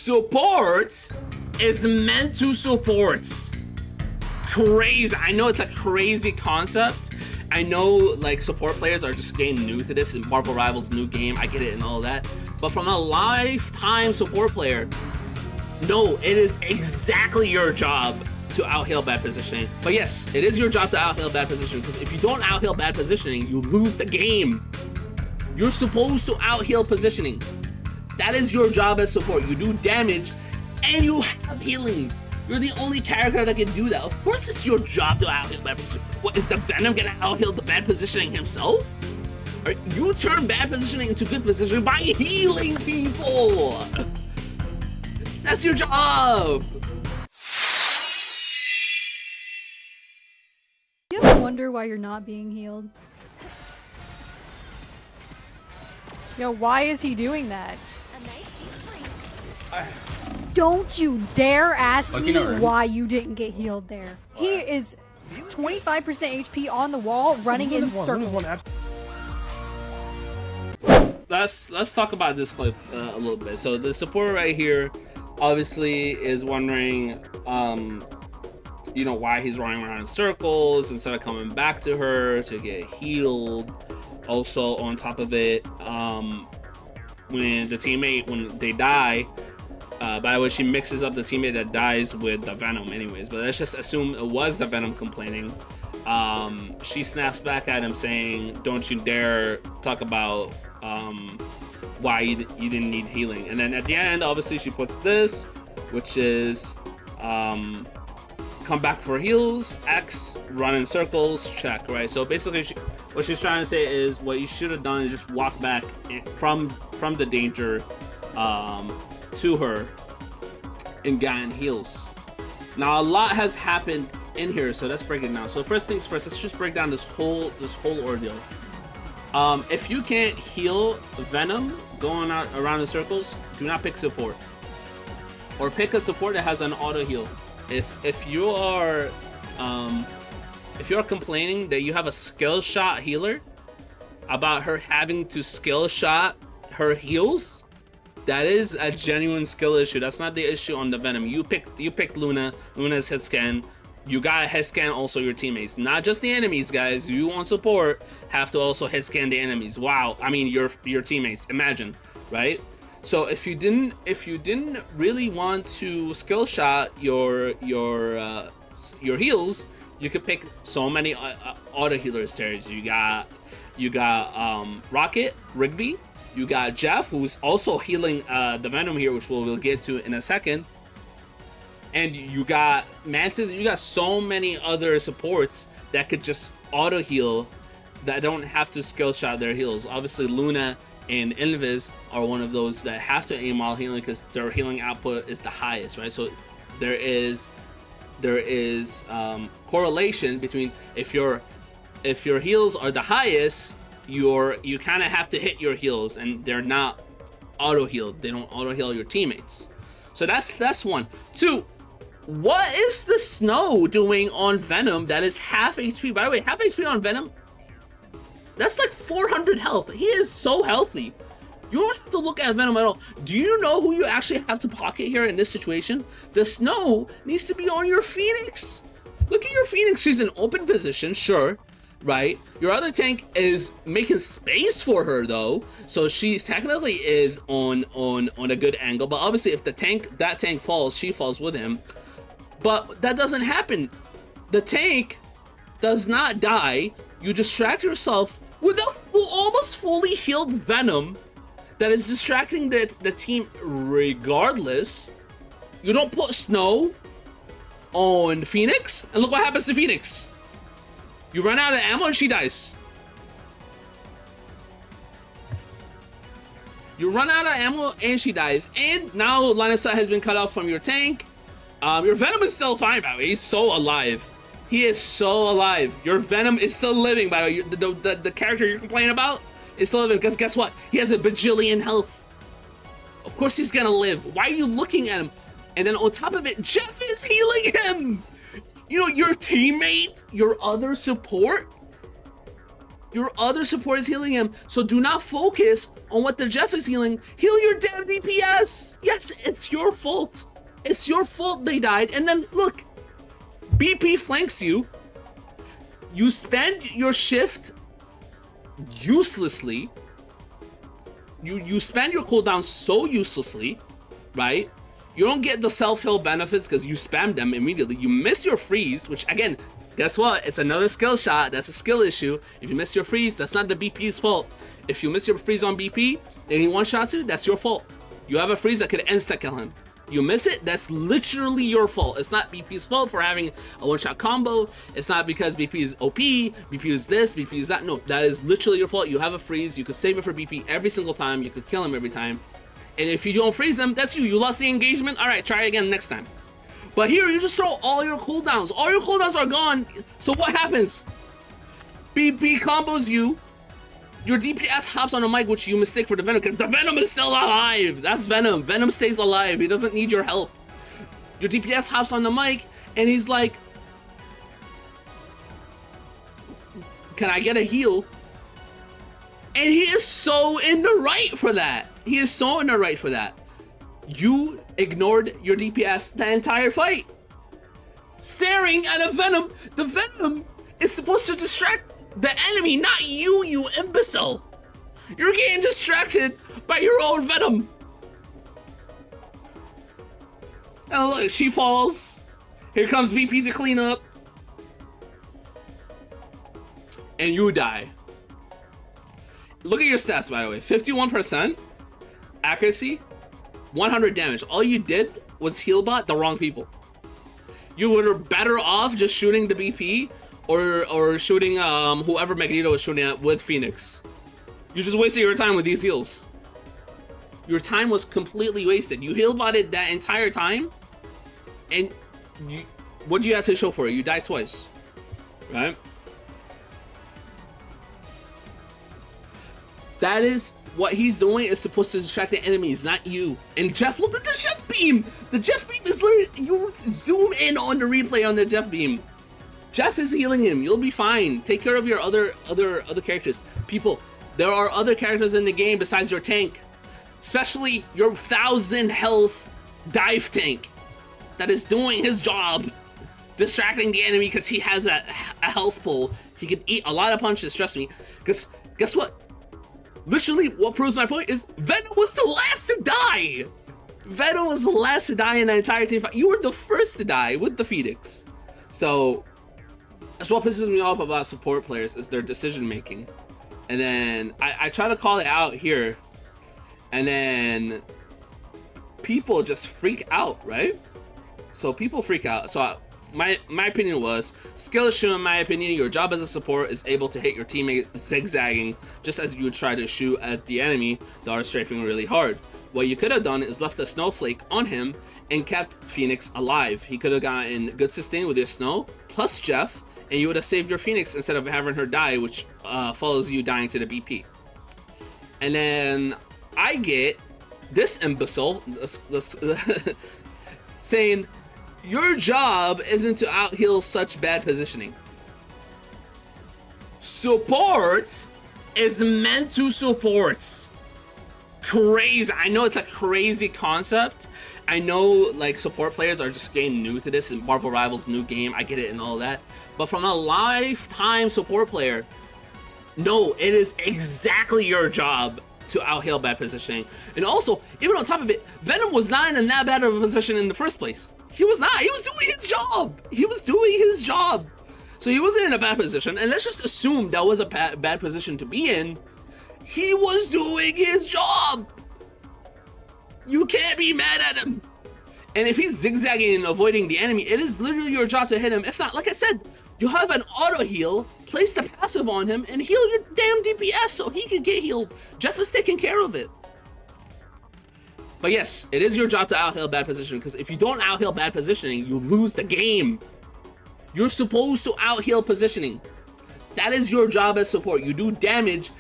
support is meant to support. Crazy. I know it's a crazy concept. I know like support players are just getting new to this in Marvel Rivals new game. I get it and all that. But from a lifetime support player, no, it is exactly your job to out-heal bad positioning. But yes, it is your job to out-heal bad positioning, because if you don't out-heal bad positioning, you lose the game. You're supposed to out-heal positioning. That is your job as support. You do damage and you have healing. You're the only character that can do that. Of course it's your job to out-heal bad positioning. What, is the Venom gonna out-heal the bad positioning himself? Or you turn bad positioning into good positioning by healing people. That's your job. You ever wonder why you're not being healed? Yo, why is he doing that? Don't you dare ask me why you didn't get healed there. He is 25% HP on the wall, running in circles. Let's talk about this clip a little bit. So the supporter right here obviously is wondering, you know, why he's running around in circles instead of coming back to her to get healed. Also, on top of it, when they die, by the way, she mixes up the teammate that dies with the Venom anyways, but let's just assume it was the Venom complaining. She snaps back at him saying, don't you dare talk about why you didn't need healing. And then at the end, obviously she puts this, which is come back for heals, X, run in circles, check, right? So basically what she's trying to say is what you should have done is just walk back from the danger to her and gotten heals. Now a lot has happened in here, so let's break it down. So first things first, let's just break down this whole ordeal. If you can't heal Venom going out around in circles, do not pick support, or pick a support that has an auto heal. If you're complaining that you have a skill shot healer about her having to skill shot her heals, that is a genuine skill issue. That's not the issue on the Venom. You picked Luna. Luna's hit scan. You gotta hit scan also your teammates, not just the enemies, guys. You on support have to also hit scan the enemies. Wow, I mean your teammates. Imagine, right? So if you didn't really want to skill shot your heals, you could pick so many auto healers there. You got Rocket, Rigby. You got Jeff, who's also healing the Venom here, which we'll get to in a second. And you got Mantis. You got so many other supports that could just auto heal, that don't have to skill shot their heals. Obviously, Luna and Invis are one of those that have to aim while healing because their healing output is the highest, right? So there is correlation between if your heals are the highest, you kind of have to hit your heals, and they're not auto healed. They don't auto heal your teammates. So that's one. Two, what is the Snow doing on Venom that is half HP? By the way, half HP on Venom, that's like 400 health. He is so healthy. You don't have to look at Venom at all. Do you know who you actually have to pocket here in this situation? The Snow needs to be on your Phoenix. Look at your Phoenix. She's in open position, sure, right? Your other tank is making space for her though, so she's technically is on a good angle. But obviously, if that tank falls, she falls with him. But that doesn't happen. The tank does not die. You distract yourself with a almost fully healed Venom that is distracting the team regardless. You don't put Snow on Phoenix, and look what happens to Phoenix. You run out of ammo and she dies. You run out of ammo and she dies. And now line of sight has been cut off from your tank. Your Venom is still fine, by the way. He's so alive. He is so alive. Your Venom is still living, by the way. The character you're complaining about is still living, because guess what? He has a bajillion health. Of course he's gonna live. Why are you looking at him? And then on top of it, Jeff is healing him. You know, your teammate, your other support, Your other support is healing him, so do not focus on what the Jeff is healing. Heal your damn DPS. Yes, it's your fault. It's your fault they died. And then look, BP flanks you. You spend your shift uselessly. You spend your cooldown so uselessly, right? You don't get the self-heal benefits because you spam them immediately. You miss your freeze, which again, guess what? It's another skill shot. That's a skill issue. If you miss your freeze, that's not the BP's fault. If you miss your freeze on BP and he one-shots you, that's your fault. You have a freeze that could insta-kill him. You miss it, that's literally your fault. It's not BP's fault for having a one-shot combo. It's not because BP is OP, BP is this, BP is that. No, that is literally your fault. You have a freeze. You could save it for BP every single time. You could kill him every time. And if you don't freeze him, that's you. You lost the engagement. All right, try again next time. But here, you just throw all your cooldowns. All your cooldowns are gone. So what happens? BP combos you. Your DPS hops on a mic, which you mistake for the Venom, because the Venom is still alive. That's Venom. Venom stays alive. He doesn't need your help. Your DPS hops on the mic, and he's like, can I get a heal? And he is so in the right for that. He is so in the right for that. You ignored your DPS the entire fight. Staring at a Venom. The Venom is supposed to distract the enemy, not you, you imbecile. You're getting distracted by your own Venom. And look, she falls. Here comes BP to clean up. And you die. Look at your stats, by the way. 51% accuracy, 100 damage. All you did was heal bot the wrong people. You were better off just shooting the BP or shooting whoever Magneto was shooting at with Phoenix. You just wasted your time with these heals. Your time was completely wasted. You heal botted that entire time, and what do you have to show for it? You died twice, right? That is what he's doing, is supposed to distract the enemies, not you. And Jeff, look at the Jeff beam. The Jeff beam is literally, you zoom in on the replay on the Jeff beam. Jeff is healing him. You'll be fine. Take care of your other characters. People, there are other characters in the game besides your tank, especially your 1,000 health dive tank that is doing his job, distracting the enemy because he has a health pool. He can eat a lot of punches. Trust me. Because guess what? Literally, what proves my point is Venom was the last to die. Venom was the last to die in the entire team fight. You were the first to die with the Phoenix. So that's what pisses me off about support players, is their decision making. And then I try to call it out here, and then people just freak out, right? So people freak out. So my opinion was, skill issue in my opinion. Your job as a support is able to hit your teammate zigzagging just as you would try to shoot at the enemy that are strafing really hard. What you could have done is left a snowflake on him and kept Phoenix alive. He could have gotten good sustain with your snow plus Jeff, and you would have saved your Phoenix instead of having her die, which follows you dying to the BP. And then I get this imbecile saying, your job isn't to out-heal such bad positioning. Support is meant to support. Crazy. I know it's a crazy concept. I know like support players are just getting new to this, and Marvel Rivals new game, I get it and all that. But from a lifetime support player, no, it is exactly your job to out-heal bad positioning. And also, even on top of it, Venom was not in that bad of a position in the first place. He was not. He was doing his job. He was doing his job. So he wasn't in a bad position. And let's just assume that was a bad position to be in. He was doing his job. You can't be mad at him. And if he's zigzagging and avoiding the enemy, it is literally your job to hit him. If not, like I said, you have an auto heal, place the passive on him, and heal your damn DPS so he can get healed. Jeff is taking care of it. But yes, it is your job to out-heal bad positioning, because if you don't out-heal bad positioning, you lose the game. You're supposed to out-heal positioning. That is your job as support. You do damage,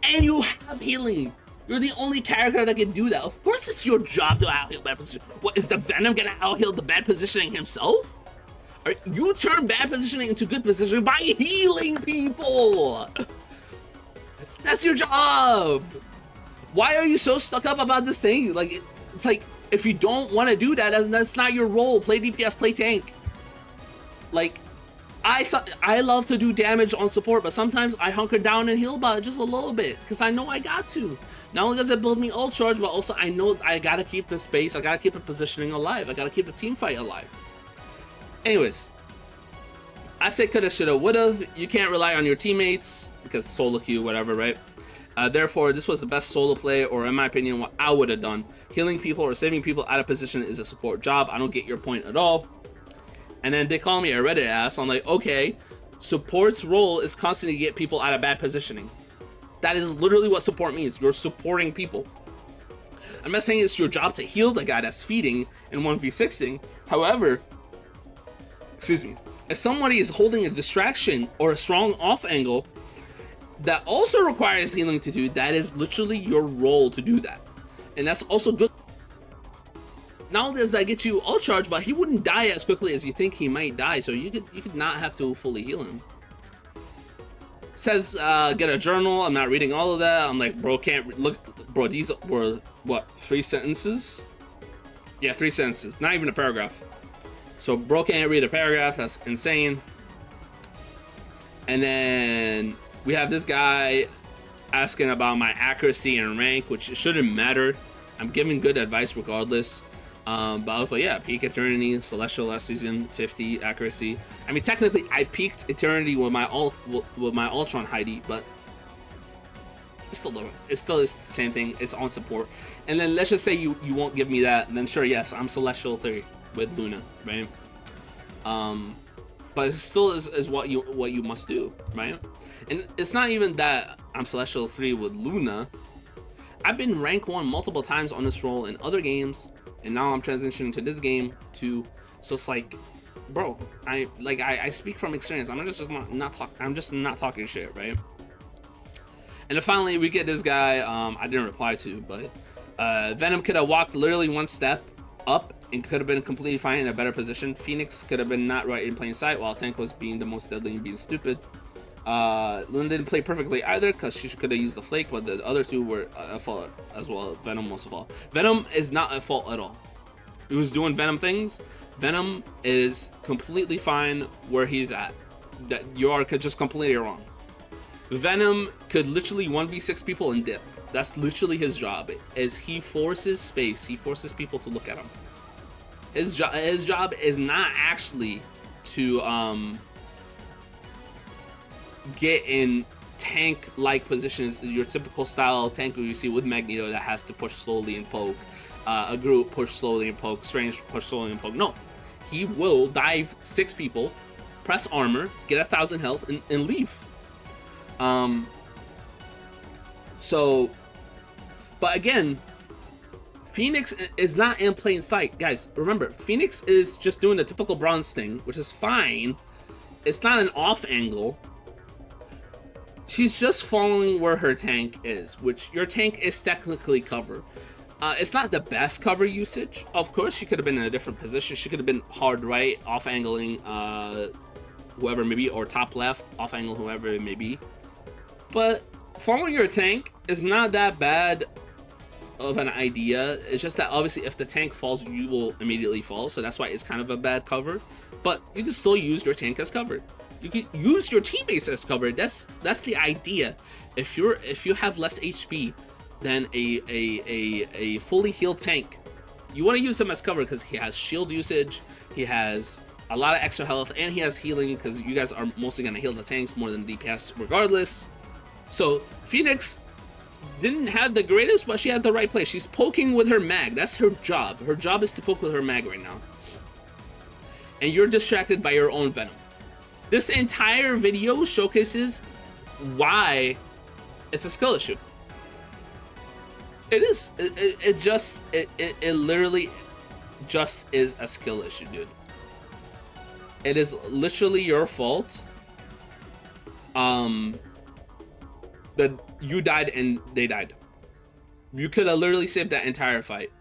and you have healing. You're the only character that can do that. Of course it's your job to out-heal bad positioning. What, is the Venom gonna out-heal the bad positioning himself? Or you turn bad positioning into good positioning by healing people. That's your job. Why are you so stuck up about this thing? Like, it's like, if you don't want to do that, then that's not your role. Play DPS, play tank. Like, I love to do damage on support, but sometimes I hunker down and heal bot just a little bit, because I know I got to. Not only does it build me ult charge, but also I know I gotta keep the space, I gotta keep the positioning alive, I gotta keep the team fight alive. Anyways, I say coulda, shoulda, woulda. You can't rely on your teammates, because solo queue, whatever, right? Therefore, this was the best solo play, or in my opinion, what I would have done. Healing people or saving people out of position is a support job. I don't get your point at all. And then they call me a Reddit ass. I'm like, okay, support's role is constantly to get people out of bad positioning. That is literally what support means. You're supporting people. I'm not saying it's your job to heal the guy that's feeding and 1v6ing. However, excuse me, if somebody is holding a distraction or a strong off angle that also requires healing to do, that is literally your role to do that. And that's also good. Not only does that get you ult charge, but he wouldn't die as quickly as you think he might die, so you could not have to fully heal him. Says get a journal. I'm not reading all of that. I'm like, bro, can't look, bro. These were what, 3 sentences? Yeah, 3 sentences, not even a paragraph. So bro can't read a paragraph. That's insane. And then we have this guy asking about my accuracy and rank, which shouldn't matter. I'm giving good advice regardless. But I was like, yeah, peak Eternity, Celestial last season, 50 accuracy. I mean, technically, I peaked Eternity with my Ultron Heidi, but it's still the same thing. It's on support. And then let's just say you won't give me that, and then sure, yes, I'm Celestial 3 with Luna, right? But it still is what you must do, right? And it's not even that I'm Celestial 3 with Luna. I've been rank 1 multiple times on this role in other games, and now I'm transitioning to this game too. So it's like, bro, I speak from experience. I'm just not talking shit, right? And then finally we get this guy I didn't reply to, but Venom could have walked literally 1 step up and could have been completely fine in a better position. Phoenix could have been not right in plain sight, while Tank was being the most deadly and being stupid. Luna didn't play perfectly either, because she could have used the flake, but the other 2 were at fault as well. Venom most of all. Venom is not at fault at all. He was doing Venom things. Venom is completely fine where he's at. That you are just completely wrong. Venom could literally 1v6 people and dip. That's literally his job. Is he forces space. He forces people to look at him. His job is not actually to get in tank-like positions, your typical style tank you see with Magneto that has to push slowly and poke, a group push slowly and poke, Strange push slowly and poke. No, he will dive 6 people, press armor, get 1,000 health, and leave. So, but again, Phoenix is not in plain sight, guys. Remember, Phoenix is just doing the typical bronze thing, which is fine. It's not an off angle. She's just following where her tank is, which your tank is technically cover. It's not the best cover usage. Of course, she could have been in a different position. She could have been hard right, off angling whoever it may be, or top left, off angle whoever it may be. But following your tank is not that bad of an idea. It's just that obviously if the tank falls, you will immediately fall. So that's why it's kind of a bad cover. But you can still use your tank as cover. You can use your teammates as cover. That's the idea. If you have less HP than a fully healed tank, you want to use him as cover because he has shield usage, he has a lot of extra health, and he has healing because you guys are mostly going to heal the tanks more than DPS regardless. So Phoenix didn't have the greatest, but she had the right play. She's poking with her mag. That's her job. Her job is to poke with her mag right now. And you're distracted by your own Venom. This entire video showcases why it's a skill issue. It is. It literally just is a skill issue, dude. It is literally your fault. That you died and they died. You could have literally saved that entire fight.